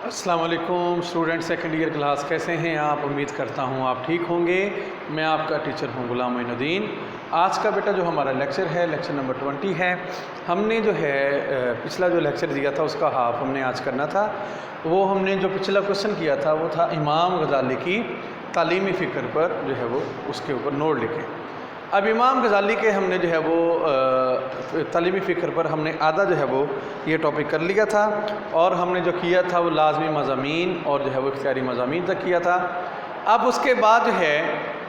السلام علیکم student second year class, کیسے ہیں آپ؟ امید کرتا ہوں آپ ٹھیک ہوں گے۔ میں آپ کا ٹیچر ہوں غلام معین الدین۔ آج کا بیٹا جو ہمارا لیکچر ہے، لیکچر نمبر 20 ہے۔ ہم نے جو ہے پچھلا جو لیکچر دیا تھا اس کا ہاف ہم نے آج کرنا تھا۔ وہ ہم نے جو پچھلا کوشچن کیا تھا وہ تھا امام غزالی کی تعلیمی فکر پر جو ہے وہ اس کے اوپر نوٹ لکھیں۔ اب امام غزالی کے ہم نے جو ہے وہ تعلیمی فکر پر ہم نے آدھا جو ہے وہ یہ ٹاپک کر لیا تھا، اور ہم نے جو کیا تھا وہ لازمی مضامین اور جو ہے وہ اختیاری مضامین تک کیا تھا۔ اب اس کے بعد جو ہے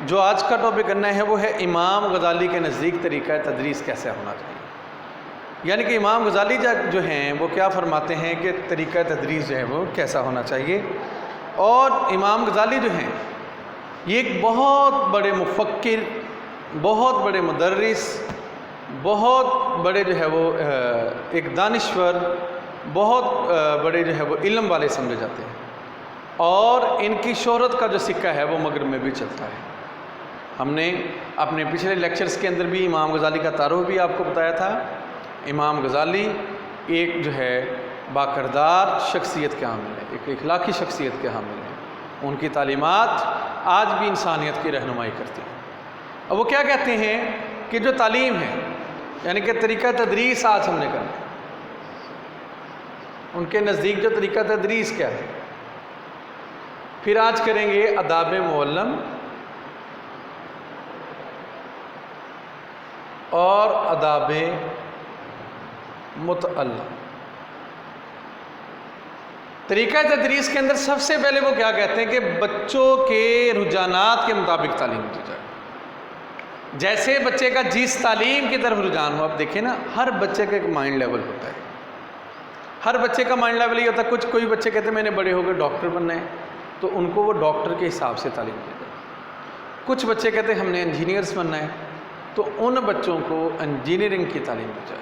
جو آج کا ٹاپک کرنا ہے وہ ہے امام غزالی کے نزدیک طریقہ تدریس کیسے ہونا چاہیے، یعنی کہ امام غزالی جو ہیں وہ کیا فرماتے ہیں کہ طریقہ تدریس جو ہے وہ کیسا ہونا چاہیے۔ اور امام غزالی جو ہیں یہ ایک بہت بڑے مفکر، بہت بڑے مدرس، بہت بڑے جو ہے وہ ایک دانشور، بہت بڑے جو ہے وہ علم والے سمجھے جاتے ہیں، اور ان کی شہرت کا جو سکہ ہے وہ مغرب میں بھی چلتا ہے۔ ہم نے اپنے پچھلے لیکچرز کے اندر بھی امام غزالی کا تعارف بھی آپ کو بتایا تھا۔ امام غزالی ایک جو ہے باکردار شخصیت کے حامل ہے، ایک اخلاقی شخصیت کے حامل ہے۔ ان کی تعلیمات آج بھی انسانیت کی رہنمائی کرتی ہیں۔ اب وہ کیا کہتے ہیں کہ جو تعلیم ہے، یعنی کہ طریقہ تدریس آج ہم نے کرنا ہے، ان کے نزدیک جو طریقہ تدریس کیا ہے، پھر آج کریں گے آداب معلم اور آداب متعلم۔ طریقہ تدریس کے اندر سب سے پہلے وہ کیا کہتے ہیں کہ بچوں کے رجحانات کے مطابق تعلیم دی جائے۔ جیسے بچے کا جس تعلیم کی طرف رجحان ہو، اب دیکھیں نا، ہر بچے کا ایک مائنڈ لیول ہوتا ہے۔ ہر بچے کا مائنڈ لیول یہ ہوتا ہے، کوئی بچے کہتے ہیں میں نے بڑے ہو کے ڈاکٹر بننا ہے، تو ان کو وہ ڈاکٹر کے حساب سے تعلیم دی جائے۔ کچھ بچے کہتے ہیں ہم نے انجینئرس بننا ہے، تو ان بچوں کو انجینئرنگ کی تعلیم دی جائے۔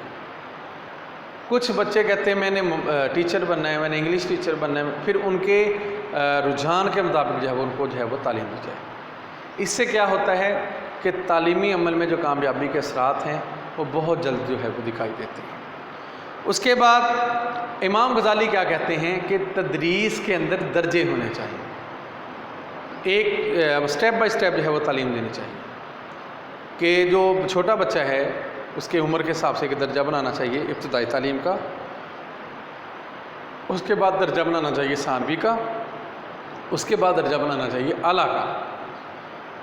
کچھ بچے کہتے ہیں میں نے ٹیچر بننا ہے، میں نے انگلش ٹیچر بننا ہے، پھر ان کے رجحان کے مطابق جو ہے ان کو جو ہے وہ تعلیم دی جائے۔ اس سے کیا ہوتا ہے کہ تعلیمی عمل میں جو کامیابی کے اثرات ہیں وہ بہت جلد جو ہے وہ دکھائی دیتے ہیں۔ اس کے بعد امام غزالی کیا کہتے ہیں کہ تدریس کے اندر درجے ہونے چاہیے، ایک سٹیپ بائی سٹیپ جو ہے وہ تعلیم دینی چاہیے، کہ جو چھوٹا بچہ ہے اس کے عمر کے حساب سے ایک درجہ بنانا چاہیے ابتدائی تعلیم کا، اس کے بعد درجہ بنانا چاہیے ثانوی کا، اس کے بعد درجہ بنانا چاہیے اعلیٰ کا۔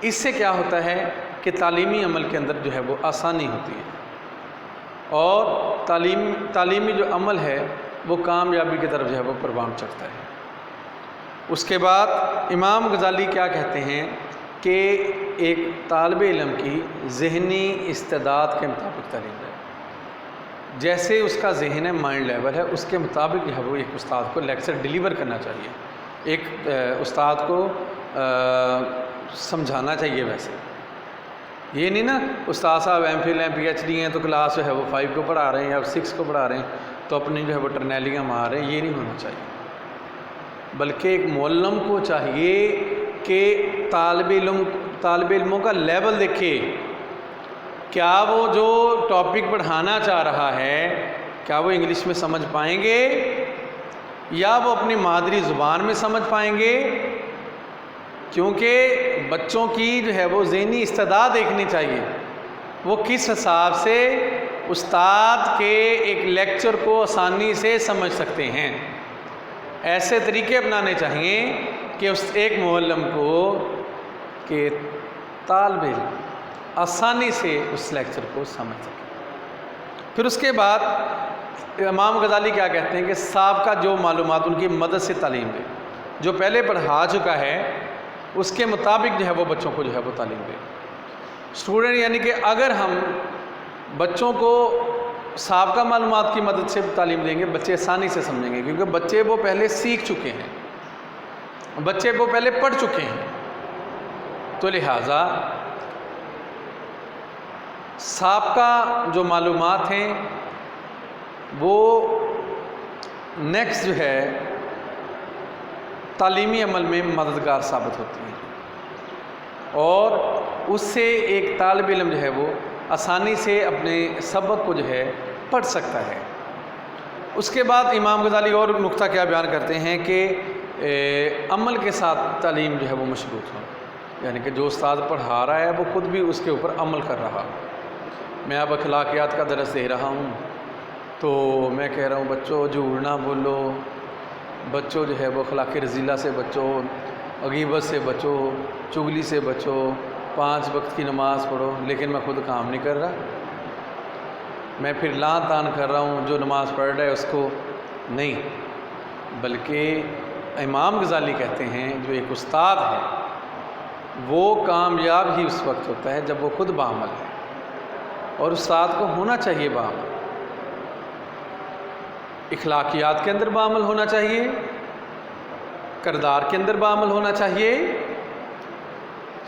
اس سے کیا ہوتا ہے کہ تعلیمی عمل کے اندر جو ہے وہ آسانی ہوتی ہے، اور تعلیمی جو عمل ہے وہ کامیابی کی طرف جو ہے وہ پروان چڑھتا ہے۔ اس کے بعد امام غزالی کیا کہتے ہیں کہ ایک طالب علم کی ذہنی استعداد کے مطابق تعلیم ہے، جیسے اس کا ذہن ہے، مائنڈ لیول ہے، اس کے مطابق جو ہے وہ ایک استاد کو لیکچر ڈیلیور کرنا چاہیے، ایک استاد کو سمجھانا چاہیے۔ ویسے یہ نہیں نا استاد صاحب ایم فل ہیں، پی ایچ ڈی ہیں، تو کلاس جو ہے وہ 5 کو پڑھا رہے ہیں یا 6 کو پڑھا رہے ہیں تو اپنی جو ہے وہ ٹرنیلیاں مار رہے ہیں، یہ نہیں ہونا چاہیے۔ بلکہ ایک معلم کو چاہیے کہ طالب علموں کا لیول دیکھے، کیا وہ جو ٹاپک پڑھانا چاہ رہا ہے کیا وہ انگلش میں سمجھ پائیں گے یا وہ اپنی مادری زبان میں سمجھ پائیں گے، کیونکہ بچوں کی جو ہے وہ ذہنی استعداد دیکھنی چاہیے، وہ کس حساب سے استاد کے ایک لیکچر کو آسانی سے سمجھ سکتے ہیں۔ ایسے طریقے اپنانے چاہیے کہ اس ایک معلم کو کہ طالب علم آسانی سے اس لیکچر کو سمجھ سکے۔ پھر اس کے بعد امام غزالی کیا کہتے ہیں کہ سابقہ جو معلومات ان کی مدد سے تعلیم دے، جو پہلے پڑھا چکا ہے اس کے مطابق جو ہے وہ بچوں کو جو ہے وہ تعلیم دے۔ اسٹوڈنٹ یعنی کہ اگر ہم بچوں کو سابقہ معلومات کی مدد سے تعلیم دیں گے، بچے آسانی سے سمجھیں گے، کیونکہ بچے وہ پہلے سیکھ چکے ہیں، بچے وہ پہلے پڑھ چکے ہیں، تو لہٰذا سابقہ جو معلومات ہیں وہ نیکسٹ جو ہے تعلیمی عمل میں مددگار ثابت ہوتی ہیں، اور اس سے ایک طالب علم جو ہے وہ آسانی سے اپنے سبق کو جو ہے پڑھ سکتا ہے۔ اس کے بعد امام غزالی اور نقطہ کیا بیان کرتے ہیں کہ عمل کے ساتھ تعلیم جو ہے وہ مشروط ہو، یعنی کہ جو استاد پڑھا رہا ہے وہ خود بھی اس کے اوپر عمل کر رہا۔ میں اب اخلاقیات کا درس دے رہا ہوں تو میں کہہ رہا ہوں بچوں جھوٹ نہ بولو، بچوں جو ہے وہ اخلاق رذیلہ سے بچو، غیبت سے بچو، چغلی سے بچو، 5 وقت کی نماز پڑھو، لیکن میں خود کام نہیں کر رہا، میں پھر لان تان کر رہا ہوں جو نماز پڑھ رہا ہے اس کو نہیں۔ بلکہ امام غزالی کہتے ہیں جو ایک استاد ہے وہ کامیاب ہی اس وقت ہوتا ہے جب وہ خود بعمل ہے، اور استاد کو ہونا چاہیے بعمل، اخلاقیات کے اندر بعمل ہونا چاہیے، کردار کے اندر بعمل ہونا چاہیے،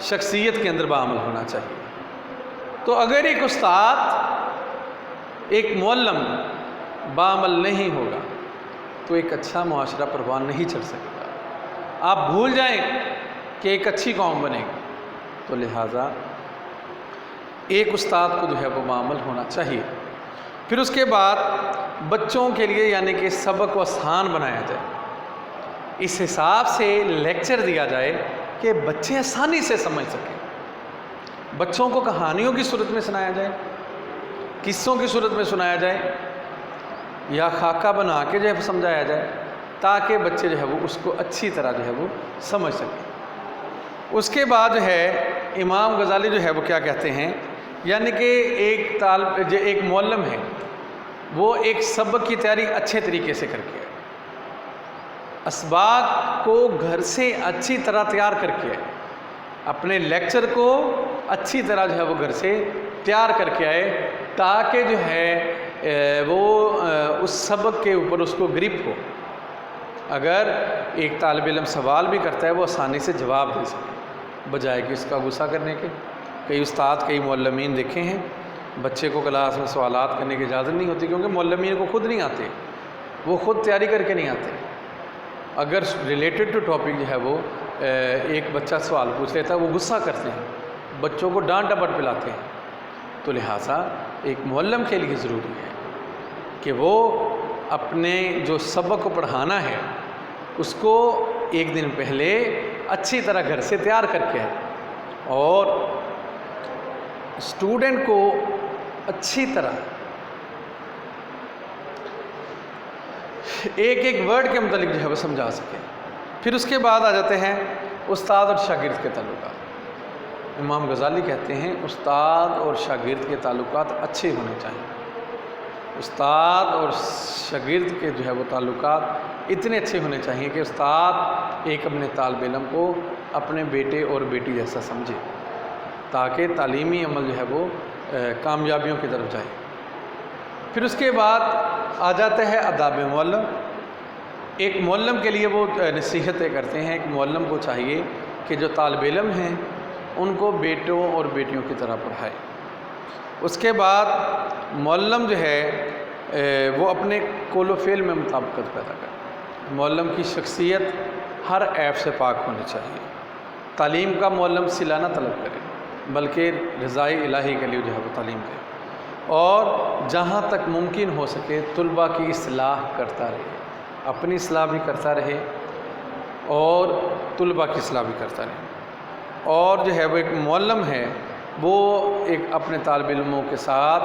شخصیت کے اندر بعمل ہونا چاہیے۔ تو اگر ایک استاد ایک معلم بعمل نہیں ہوگا تو ایک اچھا معاشرہ پروان نہیں چل سکے گا، آپ بھول جائیں کہ ایک اچھی قوم بنے گی۔ تو لہٰذا ایک استاد کو جو ہے وہ بعمل ہونا چاہیے۔ پھر اس کے بعد بچوں کے لیے یعنی کہ سبق کو آسان بنایا جائے، اس حساب سے لیکچر دیا جائے کہ بچے آسانی سے سمجھ سکیں۔ بچوں کو کہانیوں کی صورت میں سنایا جائے، قصوں کی صورت میں سنایا جائے، یا خاکہ بنا کے جو ہے سمجھایا جائے، تاکہ بچے جو ہے وہ اس کو اچھی طرح جو ہے وہ سمجھ سکیں۔ اس کے بعد جو ہے امام غزالی جو ہے وہ کیا کہتے ہیں، یعنی کہ ایک معلم ہے وہ ایک سبق کی تیاری اچھے طریقے سے کر کے اسباق کو گھر سے اچھی طرح تیار کر کے آئے، اپنے لیکچر کو اچھی طرح جو ہے وہ گھر سے تیار کر کے آئے، تاکہ جو ہے وہ اس سبق کے اوپر اس کو گرپ ہو۔ اگر ایک طالب علم سوال بھی کرتا ہے وہ آسانی سے جواب دے سکے، بجائے کہ اس کا غصہ کرنے کے۔ کئی استاد کئی معلمین دیکھے ہیں بچے کو کلاس میں سوالات کرنے کی اجازت نہیں ہوتی، کیونکہ معلمین کو خود نہیں آتے، وہ خود تیاری کر کے نہیں آتے۔ اگر ریلیٹڈ ٹو ٹاپک جو ہے وہ ایک بچہ سوال پوچھ لیتا ہے وہ غصہ کرتے ہیں، بچوں کو ڈانٹ ڈپٹ پلاتے ہیں۔ تو لہٰذا ایک معلم کے لیے ضروری ہے کہ وہ اپنے جو سبق کو پڑھانا ہے اس کو ایک دن پہلے اچھی طرح گھر سے تیار کر کے آئے، اور اسٹوڈنٹ کو اچھی طرح ایک ایک ورڈ کے متعلق جو ہے وہ سمجھا سکے۔ پھر اس کے بعد آ جاتے ہیں استاد اور شاگرد کے تعلقات۔ امام غزالی کہتے ہیں استاد اور شاگرد کے تعلقات اچھے ہونے چاہیے۔ استاد اور شاگرد کے جو ہے وہ تعلقات اتنے اچھے ہونے چاہیے کہ استاد ایک اپنے طالب علم کو اپنے بیٹے اور بیٹی جیسا سمجھے، تاکہ تعلیمی عمل جو ہے وہ کامیابیوں کی طرف جائے۔ پھر اس کے بعد آ جاتا ہے آداب معلم۔ ایک معلم کے لیے وہ نصیحتیں کرتے ہیں، ایک معلم کو چاہیے کہ جو طالب علم ہیں ان کو بیٹوں اور بیٹیوں کی طرح پڑھائے۔ اس کے بعد معلم جو ہے وہ اپنے قول و فعل میں مطابقت پیدا کرے۔ معلم کی شخصیت ہر عیب سے پاک ہونی چاہیے۔ تعلیم کا معلم صلہ نہ طلب کرے، بلکہ رضائے الہی کے لیے جو ہے وہ تعلیم دے، اور جہاں تک ممکن ہو سکے طلباء کی اصلاح کرتا رہے، اپنی اصلاح بھی کرتا رہے اور طلباء کی اصلاح بھی کرتا رہے۔ اور جو ہے وہ ایک معلم ہے وہ ایک اپنے طالب علموں کے ساتھ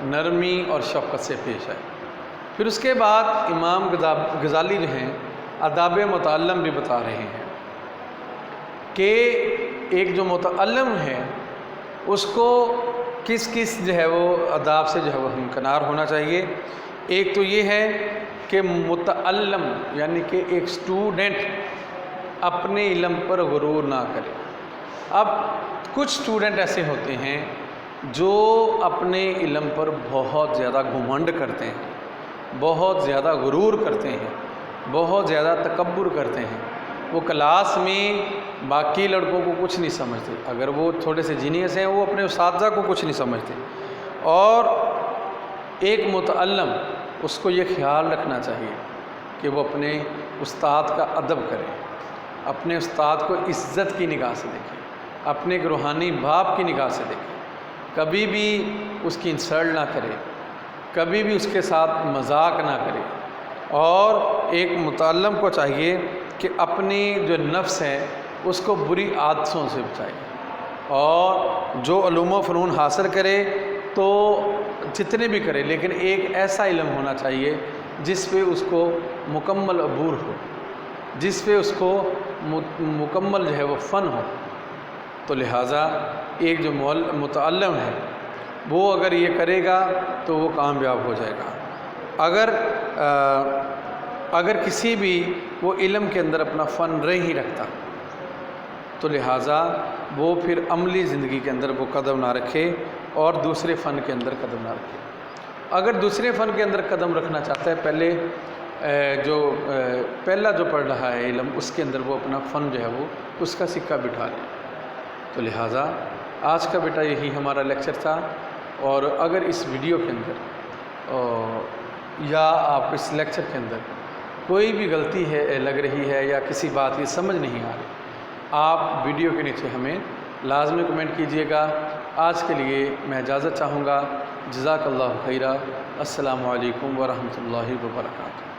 نرمی اور شفقت سے پیش آئے۔ پھر اس کے بعد امام غزالی جو ہیں آداب متعلم بھی بتا رہے ہیں کہ ایک جو متعلم ہے اس کو کس کس جو ہے وہ آداب سے جو ہے وہ ہمکنار ہونا چاہیے۔ ایک تو یہ ہے کہ متعلم یعنی کہ ایک اسٹوڈنٹ اپنے علم پر غرور نہ کرے۔ اب کچھ اسٹوڈنٹ ایسے ہوتے ہیں جو اپنے علم پر بہت زیادہ گھمنڈ کرتے ہیں، بہت زیادہ غرور کرتے ہیں، بہت زیادہ تکبر کرتے ہیں۔ وہ کلاس میں باقی لڑکوں کو کچھ نہیں سمجھتے، اگر وہ تھوڑے سے جینیس ہیں وہ اپنے اساتذہ کو کچھ نہیں سمجھتے۔ اور ایک متعلم اس کو یہ خیال رکھنا چاہیے کہ وہ اپنے استاد کا ادب کرے، اپنے استاد کو عزت کی نگاہ سے دیکھے، اپنے روحانی باپ کی نگاہ سے دیکھے، کبھی بھی اس کی انسلٹ نہ کرے، کبھی بھی اس کے ساتھ مذاق نہ کرے، اور ایک متعلم کو چاہیے کہ اپنی جو نفس ہے اس کو بری عادتوں سے بچائے، اور جو علوم و فنون حاصل کرے تو جتنے بھی کرے، لیکن ایک ایسا علم ہونا چاہیے جس پہ اس کو مکمل عبور ہو، جس پہ اس کو مکمل جو ہے وہ فن ہو۔ تو لہٰذا ایک جو متعلم ہے وہ اگر یہ کرے گا تو وہ کامیاب ہو جائے گا۔ اگر کسی بھی وہ علم کے اندر اپنا فن نہیں رکھتا تو لہٰذا وہ پھر عملی زندگی کے اندر وہ قدم نہ رکھے اور دوسرے فن کے اندر قدم نہ رکھے۔ اگر دوسرے فن کے اندر قدم رکھنا چاہتا ہے، پہلا جو پڑھ رہا ہے علم، اس کے اندر وہ اپنا فن جو ہے وہ اس کا سکہ بٹھا لے۔ تو لہٰذا آج کا بیٹا یہی ہمارا لیکچر تھا، اور اگر اس ویڈیو کے اندر یا آپ اس لیکچر کے اندر کوئی بھی غلطی ہے لگ رہی ہے یا کسی بات کی سمجھ نہیں آ رہی، آپ ویڈیو کے نیچے ہمیں لازمی کمنٹ کیجئے گا۔ آج کے لیے میں اجازت چاہوں گا۔ جزاک اللہ خیرہ۔ السلام علیکم ورحمۃ اللہ وبرکاتہ۔